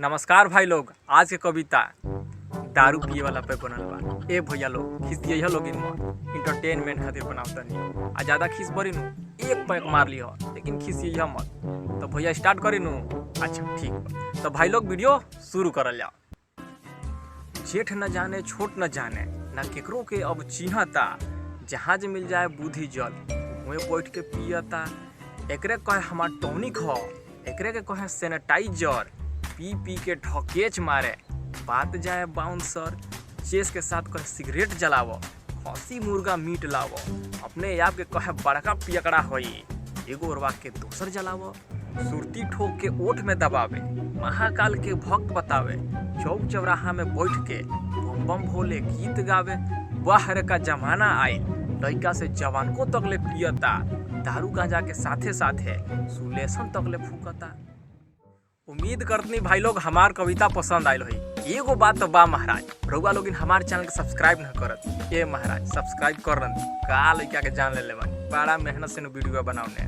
नमस्कार भाई लोग। आज के कविता दारू पिए वाला पे बनल बा। ए भैया लोग खिसिया लोग इंटरटेनमेंट खातिर बनावतनी आ ज्यादा खिस बरी नु एक पैक मार लियो लेकिन खिसिया मत। तो भैया स्टार्ट करी नु। अच्छा ठीक बा। तो भाई लोग वीडियो शुरू करल जाओ। जेठ न जाने छोट न जाने ना केकरो के अब चिन्हता, जहाज मिल जाए बुद्धि जल मुँह बैठ के पियता। एकरे कहे हमार टॉनिक हो, एकरे के कहे सैनिटाइजर। पी पी के ढकेच मारे बात जाए बाउंसर। चेस के साथ कहे सिगरेट जलावो, खसी मुर्गा मीट लावो। अपने आप के कहे बड़का पियकड़ा होई, एगो ओरवा के दोसर जलावो। सुरती ठोक के ओठ में दबावे, महाकाल के भक्त बतावे। चौक चौराहा में बैठ के बम बम भोले गीत गावे। बाहर का जमाना आई, लड़का से जवान को तकले पियता। दारू गांजा के साथे साथे सुलेसन तकले फूकता। उम्मीद करतनी भाई लोग हमार कविता पसंद आयल होई। एगो बात तो बा महाराज, रउआ लोग हमार चैनल के सब्सक्राइब न करत। ए महाराज सब्सक्राइब कर का लइका के जान ले बानी, बड़ा मेहनत से वीडियो बनाउने।